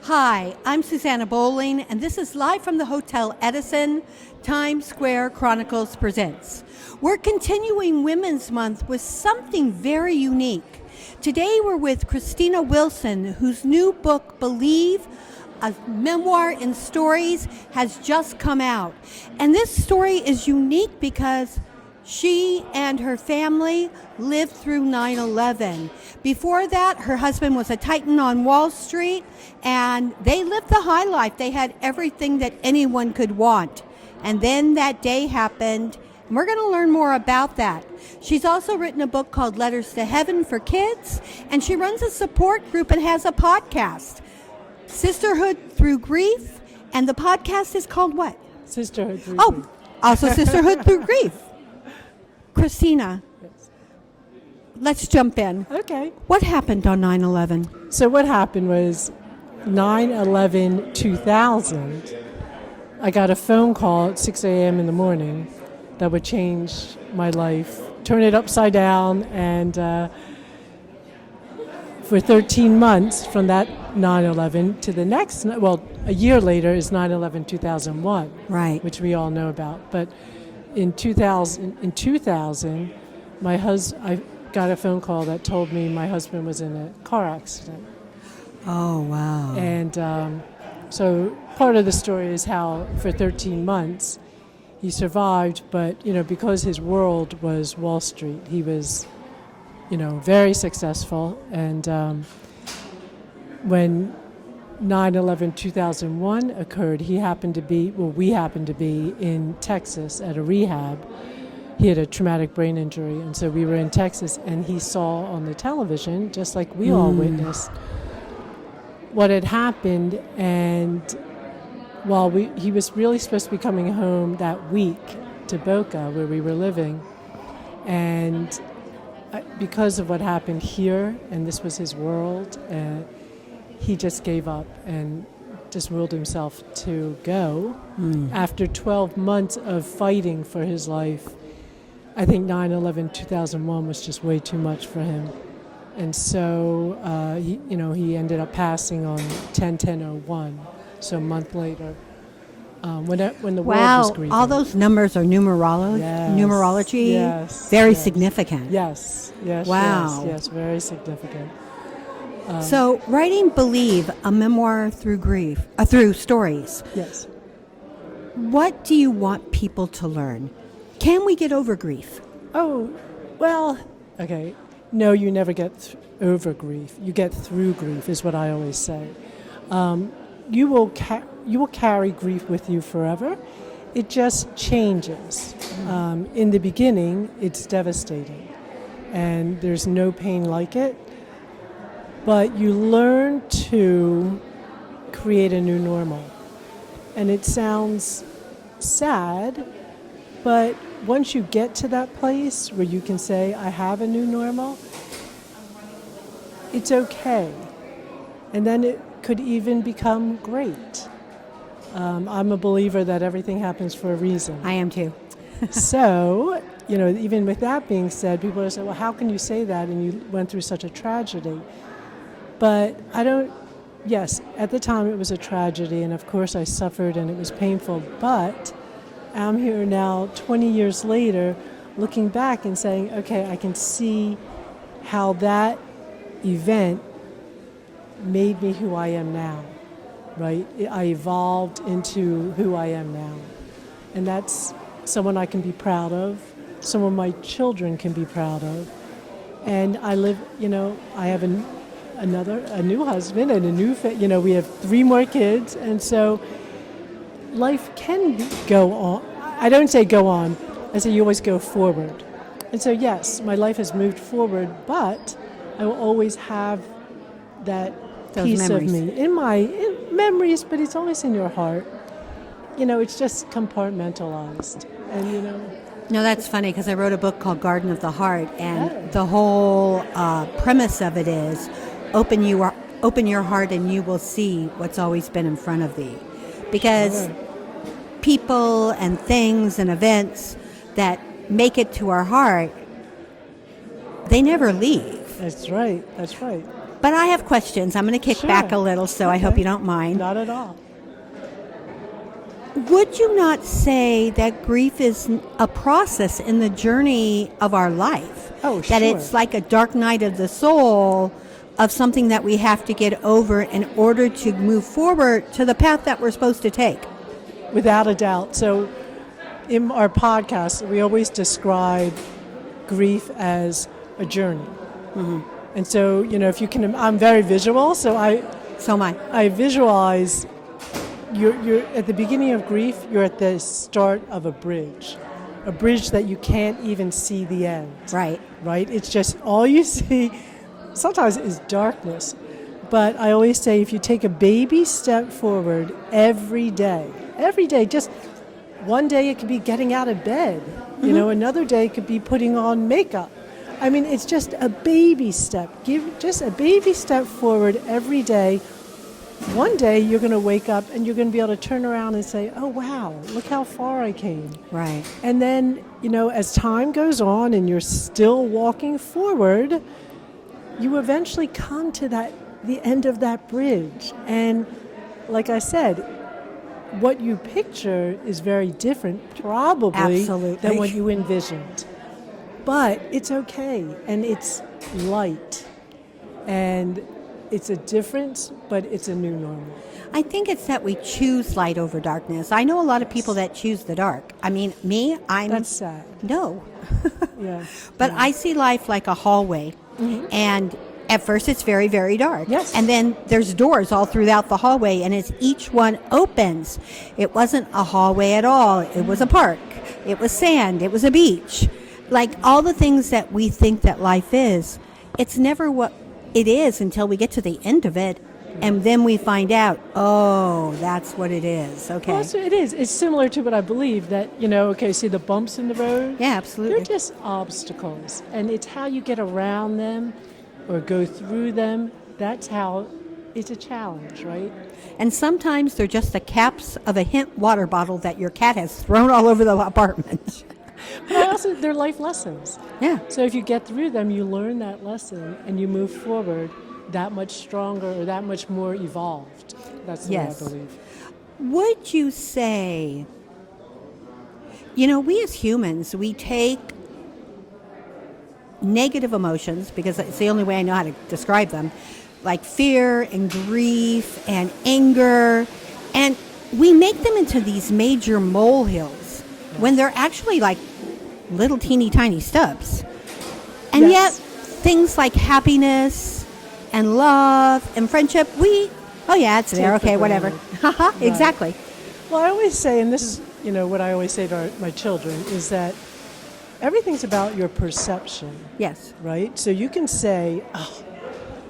Hi, I'm Susanna Bowling, and this is live from the Hotel Edison. Times Square Chronicles presents. We're continuing Women's Month with something very unique. Today we're with Christina Wilson, whose new book, Believe, a memoir in stories, has just come out. And this story is unique because she and her family lived through 9/11. Before that, her husband was a titan on Wall Street, and they lived the high life. They had everything that anyone could want. And then that day happened, and we're going to learn more about that. She's also written a book called Letters to Heaven for Kids, and she runs a support group and has a podcast, Sisterhood Through Grief, and the podcast is called what? Sisterhood Through Grief. Also Sisterhood Through Grief. Christina, Yes. let's jump in. Okay. What happened on 9/11? So what happened was 9/11/2000, I got a phone call at 6 a.m. in the morning that would change my life, turn it upside down, and for 13 months from that 9/11 to the next, well, a year later is 9/11/2001, Right. which we all know about. But in 2000, I got a phone call that told me my husband was in a car accident. Oh, wow. And so part of the story is how for 13 months he survived, but, because his world was Wall Street, he was, very successful. And when 9/11/2001 occurred, we happened to be in Texas at a rehab. He had a traumatic brain injury, and so we were in Texas, and he saw on the television, just like we all witnessed, what had happened. And while he was really supposed to be coming home that week to Boca, where we were living, and because of what happened here, and this was his world, he just gave up and just willed himself to go. After 12 months of fighting for his life, I think 9/11/2001 was just way too much for him. And so he ended up passing on 10/10/01, so a month later, when the world was grieving. All those numbers are numerology. Yes. Very significant. Yes. Wow. Yes, very significant. So, writing Believe, a memoir through grief, through stories. Yes. What do you want people to learn? Can we get over grief? Oh, well, okay. No, you never get over grief. You get through grief, is what I always say. You will carry grief with you forever. It just changes. In the beginning, it's devastating, and there's no pain like it. But you learn to create a new normal. And it sounds sad, but once you get to that place where you can say, I have a new normal, it's okay. And then it could even become great. I'm a believer that everything happens for a reason. I am too. So, even with that being said, people say, well, how can you say that and you went through such a tragedy? But yes, at the time it was a tragedy, and of course I suffered and it was painful, but I'm here now 20 years later looking back and saying, okay, I can see how that event made me who I am now, right? I evolved into who I am now. And that's someone I can be proud of, someone my children can be proud of. And I live, I have a new husband and we have 3 more kids, and so life can go on. I don't say go on, I say you always go forward. And so yes, my life has moved forward, but I will always have that Those piece memories. of me in memories, but it's always in your heart. It's just compartmentalized, and No, that's funny because I wrote a book called Garden of the Heart, and the whole premise of it is open your heart and you will see what's always been in front of thee. Because people and things and events that make it to our heart, they never leave. That's right. But I have questions. I'm going to kick Sure. back a little, so I hope you don't mind. Not at all. Would you not say that grief is a process in the journey of our life? Oh, That sure. it's like a dark night of the soul of something that we have to get over in order to move forward to the path that we're supposed to take. Without a doubt. So in our podcast, we always describe grief as a journey. Mm-hmm. And so, if you can, I'm very visual, so So am I. I visualize you're at the beginning of grief, you're at the start of a bridge that you can't even see the end. Right. Right? It's just all you see sometimes is darkness. But I always say if you take a baby step forward every day, just one day it could be getting out of bed. Another day it could be putting on makeup. I mean, it's just a baby step. Give just a baby step forward every day. One day you're going to wake up and you're going to be able to turn around and say, oh, wow, look how far I came. Right. And then, as time goes on and you're still walking forward, you eventually come to the end of that bridge. And like I said, what you picture is very different probably Absolutely. than what you envisioned. But it's okay, and it's light. And it's a difference, but it's a new normal. I think it's that we choose light over darkness. I know a lot of people that choose the dark. I mean, me, That's sad. No. Yeah. But I see life like a hallway. Mm-hmm. And at first it's very, very dark. Yes. And then there's doors all throughout the hallway, and as each one opens, it wasn't a hallway at all. It was a park. It was sand. It was a beach. Like all the things that we think that life is, it's never what it is until we get to the end of it. And then we find out, oh, that's what it is. Okay. Well, so it is. It's similar to what I believe that, see the bumps in the road? Yeah, absolutely. They're just obstacles. And it's how you get around them or go through them. That's how it's a challenge, right? And sometimes they're just the caps of a hint water bottle that your cat has thrown all over the apartment. But also, they're life lessons. Yeah. So if you get through them, you learn that lesson and you move forward that much stronger or that much more evolved. That's the way I believe. Would you say, we as humans, we take negative emotions, because it's the only way I know how to describe them, like fear and grief and anger, and we make them into these major molehills when they're actually like little teeny tiny stubs. And yet things like happiness and love and friendship, it's there, okay, whatever. Haha, exactly. Well, I always say, and this is, what I always say to my children, is that everything's about your perception. Yes. Right? So you can say, oh,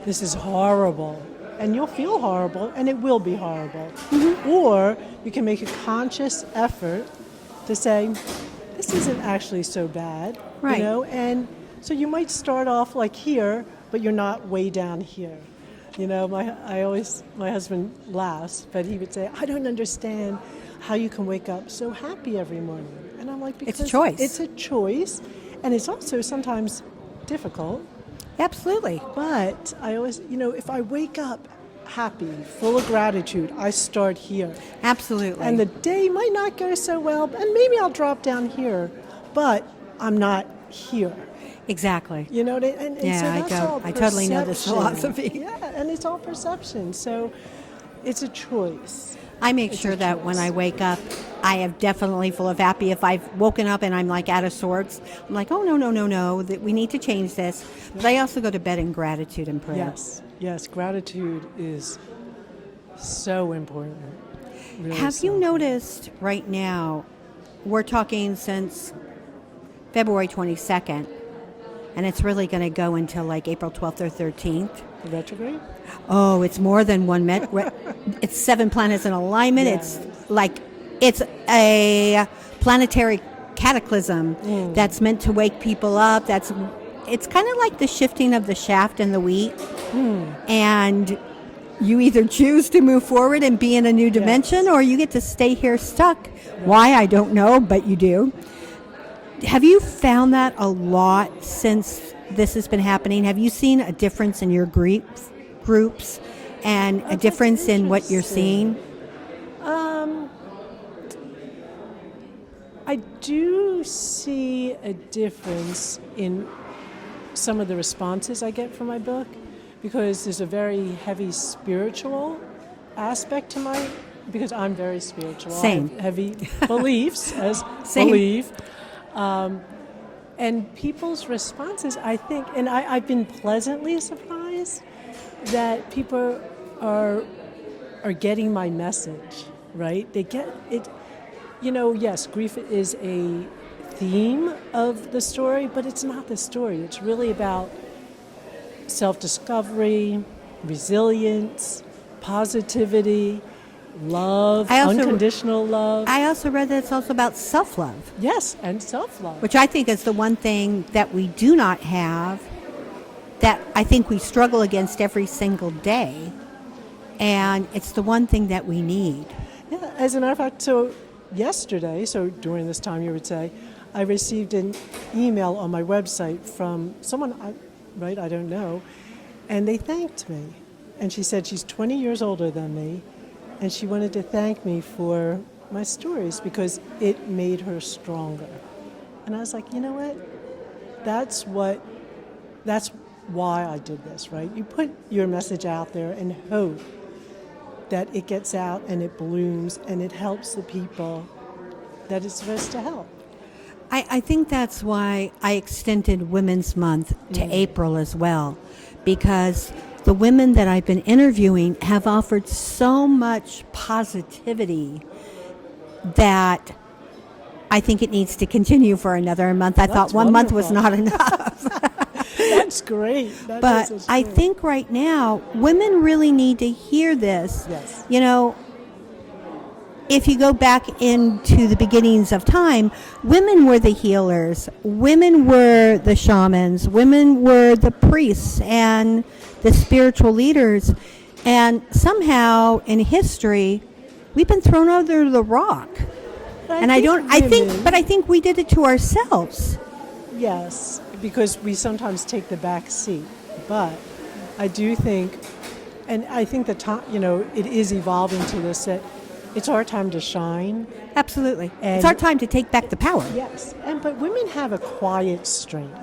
this is horrible, and you'll feel horrible, and it will be horrible. Mm-hmm. Or you can make a conscious effort to say, this isn't actually so bad. Right. And so you might start off like here, but you're not way down here. My husband laughs, but he would say, I don't understand how you can wake up so happy every morning. And I'm like, because it's a choice. It's a choice, and it's also sometimes difficult. Absolutely. But I always, if I wake up happy, full of gratitude, I start here. Absolutely. And the day might not go so well, and maybe I'll drop down here, but I'm not here. Exactly. And so that's all I totally know this perception. philosophy. Yeah, and it's all perception. So it's a choice. I make sure that when I wake up, I am definitely full of happy. If I've woken up and I'm like out of sorts, I'm like, oh, no, that we need to change this. But I also go to bed in gratitude and prayer. Yes, gratitude is so important. Really. Have you noticed right now, we're talking since February 22nd, and it's really going to go until like April 12th or 13th. Retrograde? Oh, it's more than one. It's 7 planets in alignment. Yeah. It's a planetary cataclysm that's meant to wake people up. It's kind of like the shifting of the shaft and the wheat. And you either choose to move forward and be in a new dimension, or you get to stay here stuck. Why, I don't know, but you do. Have you found that a lot since this has been happening? Have you seen a difference in your grief? groups and a difference in what you're seeing? I do see a difference in some of the responses I get from my book, because there's a very heavy spiritual aspect to because I'm very spiritual. Same. I have heavy beliefs, as Same. believe. And people's responses, I think, and I've been pleasantly surprised that people are getting my message, right? They get it. Yes, grief is a theme of the story, but it's not the story. It's really about self-discovery, resilience, positivity, love, unconditional love. I also read that it's also about self-love. Yes, and self-love. Which I think is the one thing that we do not have, that I think we struggle against every single day. And it's the one thing that we need. Yeah, as a matter of fact, so yesterday, so during this time you would say, I received an email on my website from someone, I don't know, and they thanked me. And she said she's 20 years older than me, and she wanted to thank me for my stories because it made her stronger. And I was like, you know what? That's why I did this, right? You put your message out there and hope that it gets out and it blooms and it helps the people that it's supposed to help. I think that's why I extended Women's Month to April as well, because the women that I've been interviewing have offered so much positivity that I think it needs to continue for another month. I thought one month was not enough. That's great. But I think right now, women really need to hear this. Yes. If you go back into the beginnings of time, women were the healers, women were the shamans, women were the priests and the spiritual leaders. And somehow in history, we've been thrown under the rock. I think we did it to ourselves. Yes, because we sometimes take the back seat. But I do think, and I think the time, it is evolving to this, that it's our time to shine. Absolutely. It's our time to take back the power. Yes. But women have a quiet strength.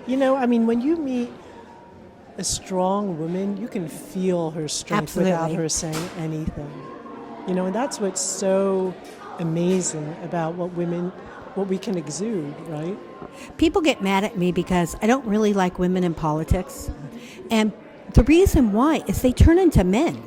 When you meet a strong woman, you can feel her strength Absolutely. Without her saying anything. And that's what's so amazing about what we can exude, right? People get mad at me because I don't really like women in politics. And the reason why is they turn into men.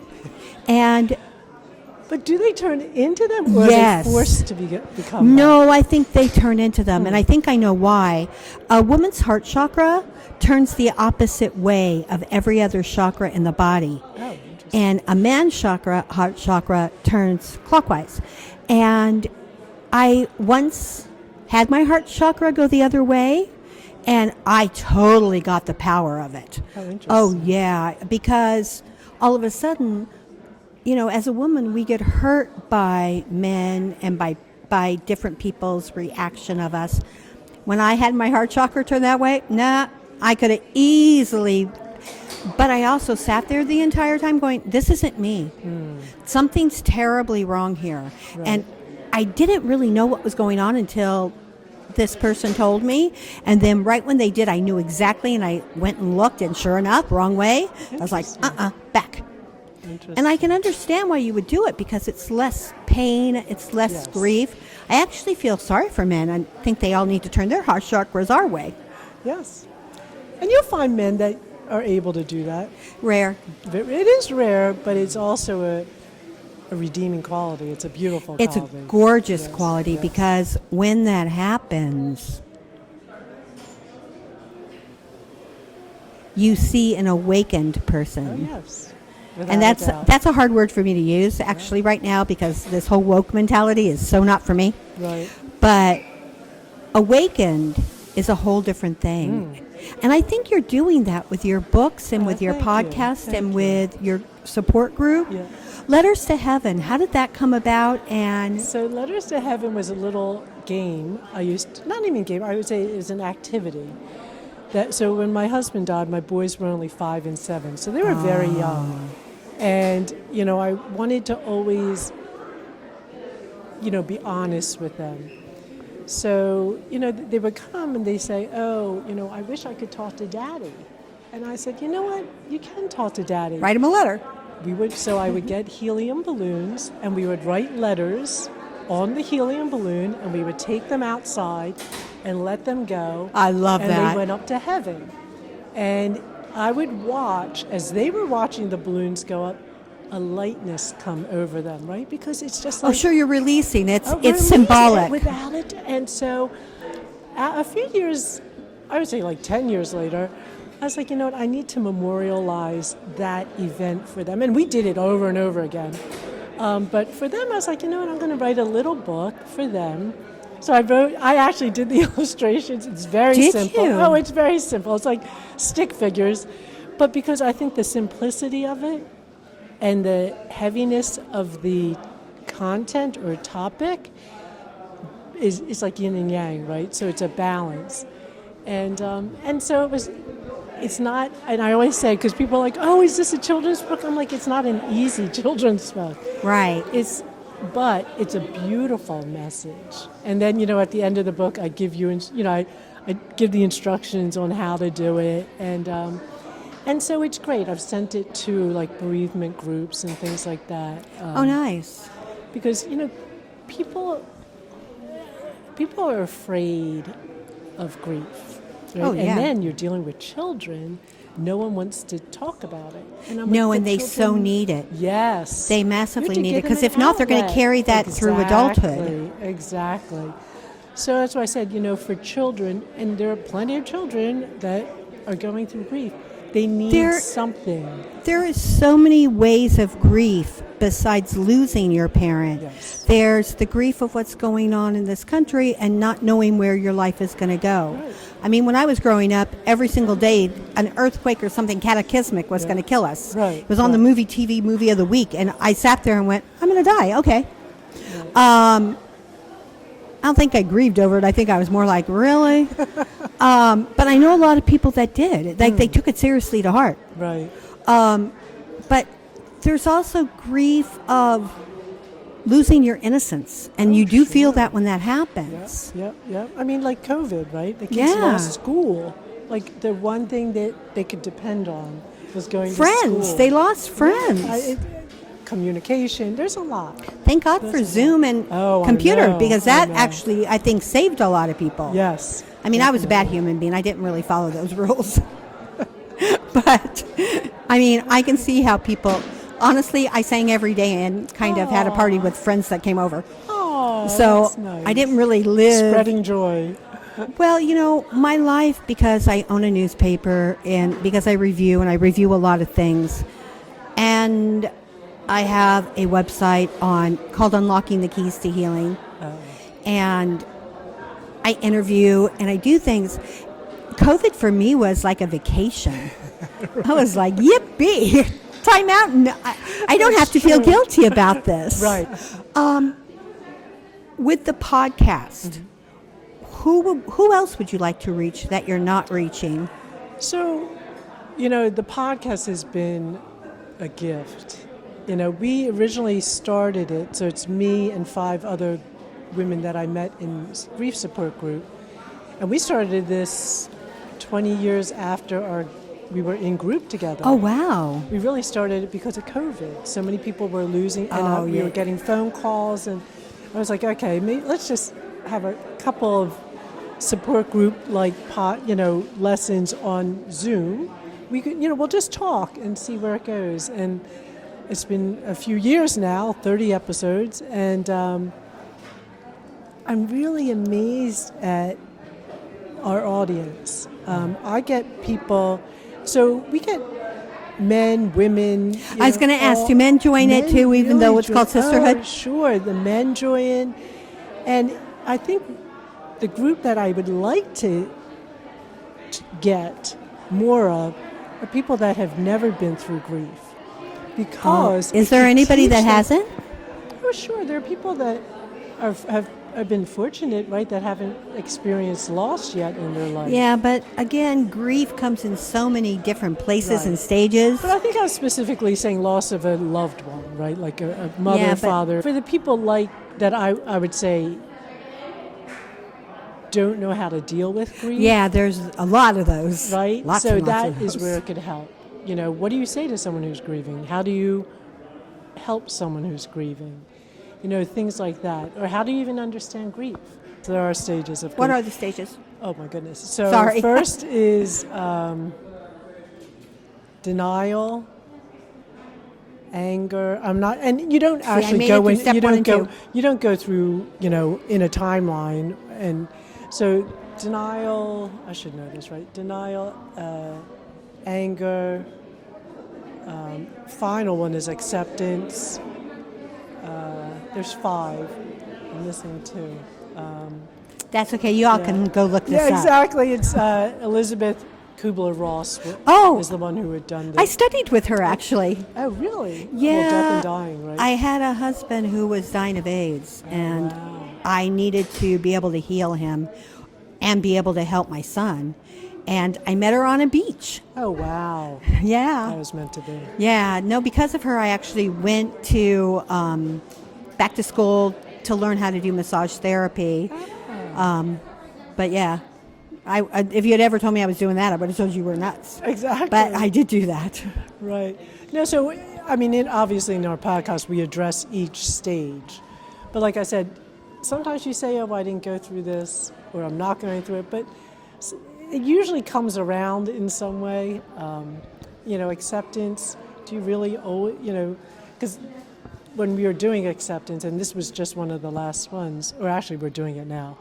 But do they turn into them, or yes. Are they forced to become No, I think they turn into them, and I think I know why. A woman's heart chakra turns the opposite way of every other chakra in the body. Oh, interesting. And a man's heart chakra, turns clockwise. And I once had my heart chakra go the other way, and I totally got the power of it. How interesting. Oh, yeah, because all of a sudden, as a woman, we get hurt by men and by different people's reaction of us. When I had my heart chakra turn that way, I could have easily, but I also sat there the entire time going, this isn't me. Something's terribly wrong here. Right. And I didn't really know what was going on until this person told me. And then right when they did, I knew exactly, and I went and looked, and sure enough, wrong way. I was like, back. And I can understand why you would do it, because it's less pain, it's less grief. I actually feel sorry for men. I think they all need to turn their heart chakras our way. Yes. And you'll find men that are able to do that. Rare. It is rare, but it's also a redeeming quality. It's a beautiful quality. It's a gorgeous quality, because when that happens, you see an awakened person. Oh, yes. And that's a hard word for me to use actually right now, because this whole woke mentality is so not for me. Right. But awakened is a whole different thing. And I think you're doing that with your books and with your podcast and with your support group. Yeah. Letters to Heaven, how did that come about? And so Letters to Heaven was a little game. Not even game, I would say it was an activity So when my husband died, my boys were only 5 and 7, so they were very young. And, I wanted to always, be honest with them. So, they would come and they say, oh, I wish I could talk to Daddy. And I said, you know what? You can talk to Daddy. Write him a letter. So I would get helium balloons and we would write letters on the helium balloon and we would take them outside and let them go. I love that. And they went up to heaven. And I would watch, as they were watching the balloons go up, a lightness come over them, right? Because it's just like... Oh, sure, you're releasing. It's release symbolic. Without it. And so a few years, I would say like 10 years later, I was like, you know what, I need to memorialize that event for them. And we did it over and over again. But for them, I was like, you know what, I'm going to write a little book for them. So I actually did the illustrations. It's very simple. You? Oh, it's very simple. It's like stick figures. But because I think the simplicity of it and the heaviness of the content or topic is like yin and yang, right? So it's a balance. And so it's not, and I always say, because people are like, oh, is this a children's book? I'm like, it's not an easy children's book. Right. But it's a beautiful message. And then, at the end of the book, I give you, I give the instructions on how to do it. And so it's great. I've sent it to like bereavement groups and things like that. Oh, nice. Because, people are afraid of grief. Right? Oh, yeah. And then you're dealing with children. No one wants to talk about it. And they so need it. Yes. They massively need it, because if not, they're going to carry that through adulthood. Exactly. So that's why I said, for children, and there are plenty of children that are going through grief, they need something. There is so many ways of grief besides losing your parent. Yes. There's the grief of what's going on in this country and not knowing where your life is going to go. Right. I mean, when I was growing up, every single day, an earthquake or something cataclysmic was going to kill us. Right. It was on the TV movie of the week, and I sat there and went, I'm going to die. Okay. Right. I don't think I grieved over it. I think I was more like, really? But I know a lot of people that did. Like, they took it seriously to heart. Right. But there's also grief of losing your innocence. And you do feel that when that happens. Yeah. I mean, like COVID, right? The kids lost school. Like, the one thing that they could depend on was going to school. Friends. They lost friends. Yeah, communication. There's a lot. Thank God for Zoom and computer, because that actually, I think, saved a lot of people. Yes. I mean, I was a bad human being. I didn't really follow those rules. But, I mean, I can see how people, honestly, I sang every day and kind of had a party with friends that came over. Oh, so that's nice. I didn't really live. Spreading joy. Well, my life, because I own a newspaper and because I review a lot of things. And I have a website called Unlocking the Keys to Healing. Oh. And I interview and I do things. COVID for me was like a vacation. I was like, yippee, time out. And I don't have to feel guilty about this. Right. With the podcast, who else would you like to reach that you're not reaching? So, the podcast has been a gift. We originally started it, so it's me and 5 other women that I met in grief support group. And we started this 20 years after we were in group together. Oh, wow. We really started it because of COVID. So many people were losing, and we were getting phone calls, and I was like, okay, let's just have a couple of support group lessons on Zoom. We could, we'll just talk and see where it goes. And it's been a few years now, 30 episodes, and I'm really amazed at our audience. I get people, so we get men, women. I was going to ask, do men join it too, even though it's called Sisterhood? Oh, sure, the men join. And I think the group that I would like to get more of are people that have never been through grief. Because is there anybody that hasn't? Oh, sure. There are people that have have been fortunate, right, that haven't experienced loss yet in their life. Yeah, but again, grief comes in so many different places Right. and stages. But I think I was specifically saying loss of a loved one, right? Like a mother, Yeah, but- father. For the people like that, I would say don't know how to deal with grief. Yeah, there's a lot of those. Right? Lots so and lots that of is those. where it could help. You know, what do you say to someone who's grieving? How do you help someone who's grieving? You know, things like that. Or how do you even understand grief? So there are stages of grief. What are the stages? Oh my goodness. So Sorry. first is denial, anger. And you don't actually made go it in. through step You one don't and go. two. You don't go through. You know, in a timeline. And so denial. I should know this, right? Denial, anger. Final one is acceptance. There's 5. I'm missing 2. That's okay. You all can go look this Yeah, up. exactly. It's Elizabeth Kubler-Ross Oh. is the one who had done this. I studied with her, actually. Oh, really? Yeah. Well, death and dying, right? I had a husband who was dying of AIDS, and wow. I needed to be able to heal him and be able to help my son. And I met her on a beach. Oh, wow. Yeah. That was meant to be. Yeah, no, because of her, I actually went to back to school to learn how to do massage therapy. But yeah, I if you had ever told me I was doing that, I would have told you were nuts. Exactly. But I did do that. Right. No, so, I mean, obviously in our podcast, we address each stage. But like I said, sometimes you say, oh, I didn't go through this, or I'm not going through it. But it usually comes around in some way. You know, acceptance, do you really owe it? You know, because when we were doing acceptance, and this was just one of the last ones, or actually we're doing it now,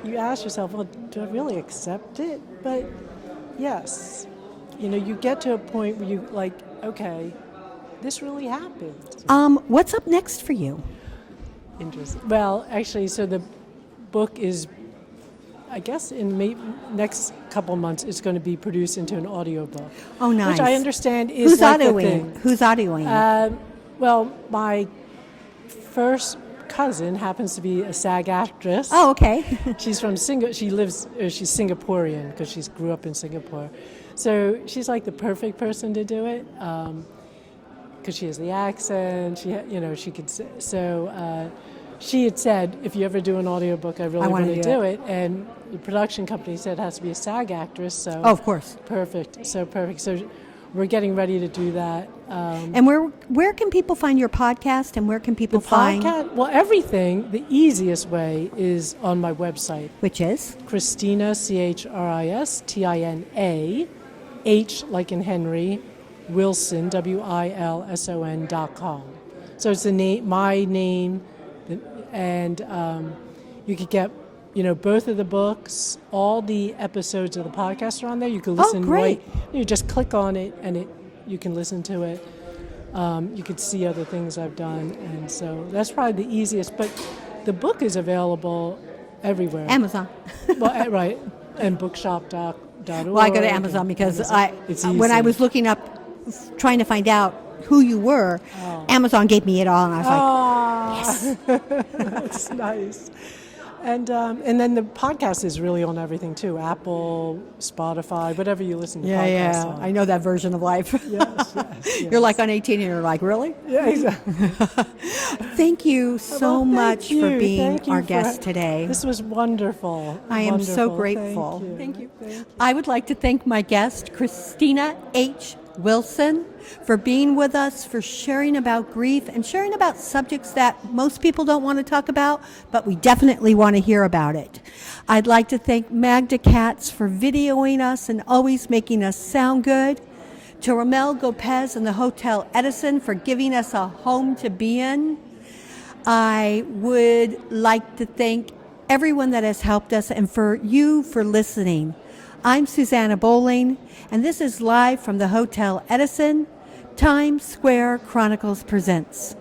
you ask yourself, well, do I really accept it? But yes, you know, you get to a point where you like, okay, this really happened. What's up next for you? Interesting. Well, actually, so the book is, I guess in next couple months, it's going to be produced into an audiobook. Oh, nice. Which I understand is Who's like the audioing? thing. Who's audioing? Well, my first cousin happens to be a SAG actress. Oh, okay. She's from Singapore. She's Singaporean because she grew up in Singapore. So she's like the perfect person to do it because she has the accent. She could. So she had said, if you ever do an audiobook, I really want to do it. And the production company said it has to be a SAG actress. So Oh, of course. perfect. So perfect. So we're getting ready to do that. And where can people find your podcast, and where can people find podcast? Well, everything. The easiest way is on my website. which is? Christina, Christina, H like in Henry, Wilson, WILSON.com. So it's my name, and you could get, both of the books, all the episodes of the podcast are on there. You can listen. great. You just click on it, and you can listen to it. You could see other things I've done, and so that's probably the easiest. But the book is available everywhere. Amazon. Well, right, and bookshop.org. Well, I go to Amazon because It's when I easy. was looking up, trying to find out who you were, Amazon gave me it all, and I was like, That's nice. And then the podcast is really on everything too. Apple, Spotify, whatever you listen to podcasts on. I know that version of life. Yes. You're like on 18 and you're like, really? Yeah, exactly. Thank you so Well, much thank for you. being Thank you our for- guest today. This was wonderful. I am so Wonderful. grateful. Thank you. I would like to thank my guest, Christina H Wilson, for being with us, for sharing about grief and sharing about subjects that most people don't want to talk about, but we definitely want to hear about it. I'd like to thank Magda Katz for videoing us and always making us sound good. To Ramel Gopez and the Hotel Edison for giving us a home to be in. I would like to thank everyone that has helped us and for you for listening. I'm Susanna Bowling, and this is live from the Hotel Edison. Times Square Chronicles presents.